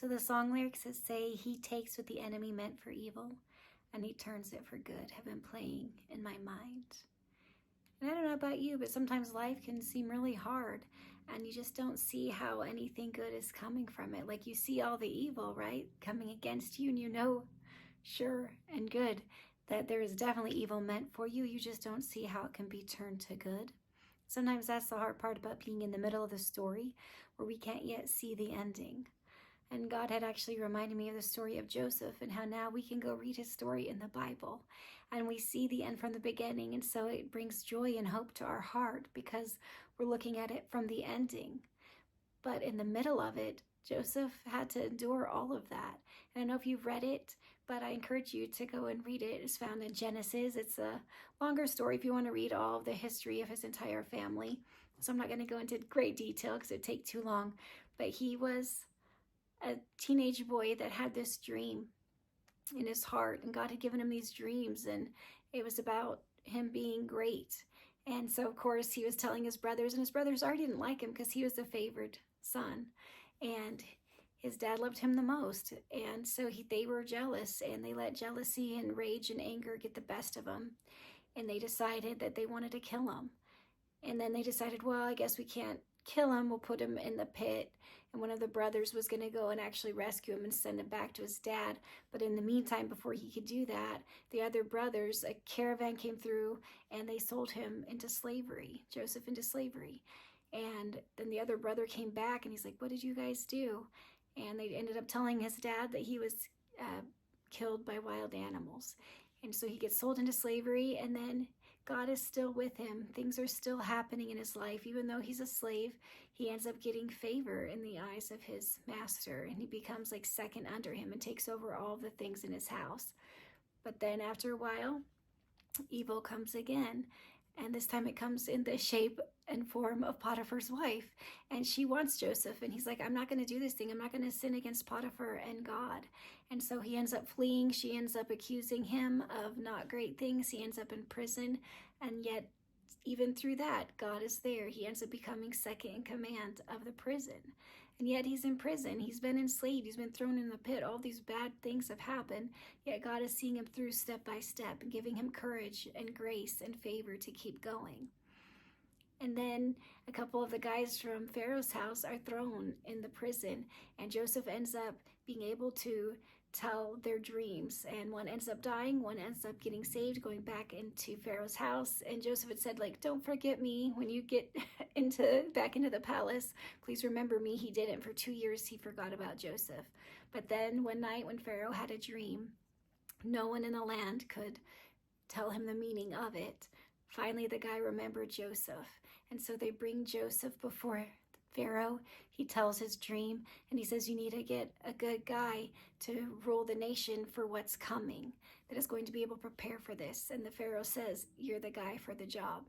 So the song lyrics that say, "He takes what the enemy meant for evil and he turns it for good," have been playing in my mind. And I don't know about you, but sometimes life can seem really hard and you just don't see how anything good is coming from it. Like you see all the evil, right, coming against you, and you know, sure and good, that there is definitely evil meant for you. You just don't see how it can be turned to good. Sometimes that's the hard part about being in the middle of the story, where we can't yet see the ending. And God had actually reminded me of the story of Joseph and how now we can go read his story in the Bible and we see the end from the beginning. And so it brings joy and hope to our heart because we're looking at it from the ending. But in the middle of it, Joseph had to endure all of that. And I don't know if you've read it, but I encourage you to go and read it. It's found in Genesis. It's a longer story if you want to read all of the history of his entire family. So I'm not going to go into great detail because it'd take too long. But he was a teenage boy that had this dream in his heart, and God had given him these dreams, and it was about him being great. And so of course he was telling his brothers, and his brothers already didn't like him because he was the favored son, and his dad loved him the most. And so they were jealous, and they let jealousy and rage and anger get the best of them, and they decided that they wanted to kill him. And then they decided, well, I guess we can't kill him, we'll put him in the pit. And one of the brothers was going to go and actually rescue him and send him back to his dad. But in the meantime, before he could do that, the other brothers, a caravan came through and they sold him into slavery, Joseph into slavery. And then the other brother came back and he's like, what did you guys do? And they ended up telling his dad that he was killed by wild animals. And so he gets sold into slavery, and then God is still with him. Things are still happening in his life. Even though he's a slave, he ends up getting favor in the eyes of his master, and he becomes like second under him and takes over all the things in his house. But then after a while, evil comes again. And this time it comes in the shape and form of Potiphar's wife. And she wants Joseph. And he's like, I'm not going to do this thing. I'm not going to sin against Potiphar and God. And so he ends up fleeing. She ends up accusing him of not great things. He ends up in prison. And yet, even through that, God is there. He ends up becoming second in command of the prison. And yet he's in prison. He's been enslaved. He's been thrown in the pit. All these bad things have happened. Yet God is seeing him through step by step and giving him courage and grace and favor to keep going. And then a couple of the guys from Pharaoh's house are thrown in the prison. And Joseph ends up being able to tell their dreams. And one ends up dying. One ends up getting saved, going back into Pharaoh's house. And Joseph had said, like, don't forget me when you get back into the palace. Please remember me. He didn't. For 2 years, he forgot about Joseph. But then one night when Pharaoh had a dream, no one in the land could tell him the meaning of it. Finally, the guy remembered Joseph. And so they bring Joseph before Pharaoh. He tells his dream, and he says, you need to get a good guy to rule the nation for what's coming, that is going to be able to prepare for this. And the Pharaoh says, you're the guy for the job.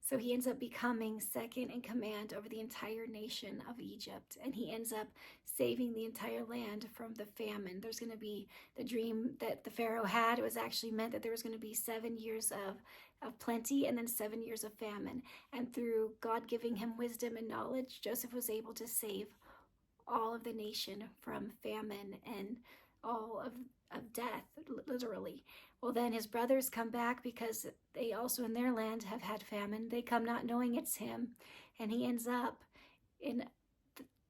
So he ends up becoming second in command over the entire nation of Egypt. And he ends up saving the entire land from the famine. There's going to be the dream that the Pharaoh had. It was actually meant that there was going to be 7 years of plenty and then 7 years of famine. And through God giving him wisdom and knowledge, Joseph was able to save all of the nation from famine and all of death, literally. Well, then his brothers come back because they also in their land have had famine. They come not knowing it's him. And he ends up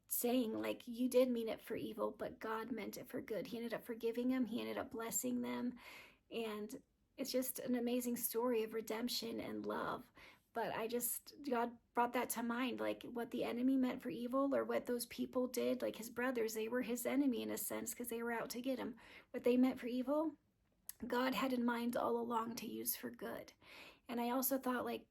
saying, like, you did mean it for evil, but God meant it for good. He ended up forgiving them. He ended up blessing them. And it's just an amazing story of redemption and love. But God brought that to mind, like what the enemy meant for evil, or what those people did, like his brothers, they were his enemy in a sense because they were out to get him. What they meant for evil, God had in mind all along to use for good. And I also thought, like,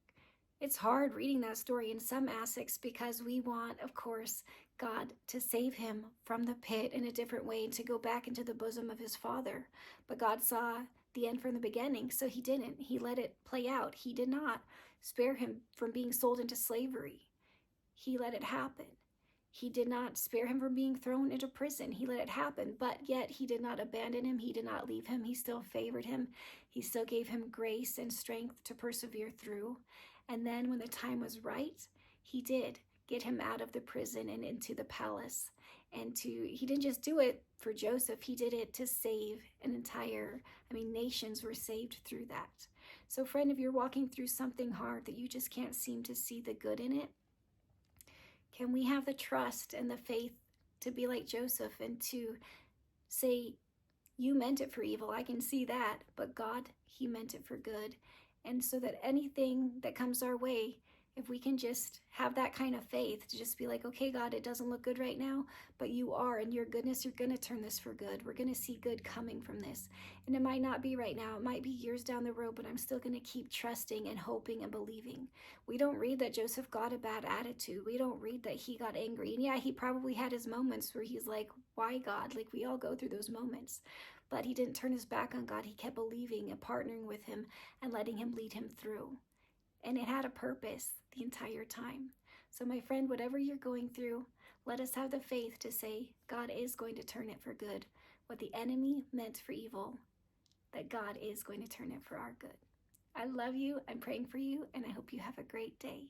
it's hard reading that story in some aspects because we want, of course, God to save him from the pit in a different way and to go back into the bosom of his father. But God saw the end from the beginning, so he didn't. He let it play out. He did not spare him from being sold into slavery. He let it happen. He did not spare him from being thrown into prison. He let it happen, but yet he did not abandon him. He did not leave him. He still favored him. He still gave him grace and strength to persevere through. And then when the time was right, he did get him out of the prison and into the palace. And he didn't just do it for Joseph, he did it to save nations were saved through that. So friend, if you're walking through something hard that you just can't seem to see the good in it, can we have the trust and the faith to be like Joseph and to say, you meant it for evil, I can see that, but God, he meant it for good. And so that anything that comes our way, if we can just have that kind of faith to just be like, okay, God, it doesn't look good right now, but you are, in your goodness, you're going to turn this for good. We're going to see good coming from this. And it might not be right now. It might be years down the road, but I'm still going to keep trusting and hoping and believing. We don't read that Joseph got a bad attitude. We don't read that he got angry. And yeah, he probably had his moments where he's like, why God? Like, we all go through those moments. But he didn't turn his back on God. He kept believing and partnering with him and letting him lead him through. And it had a purpose the entire time. So my friend, whatever you're going through, let us have the faith to say, God is going to turn it for good. What the enemy meant for evil, that God is going to turn it for our good. I love you. I'm praying for you, and I hope you have a great day.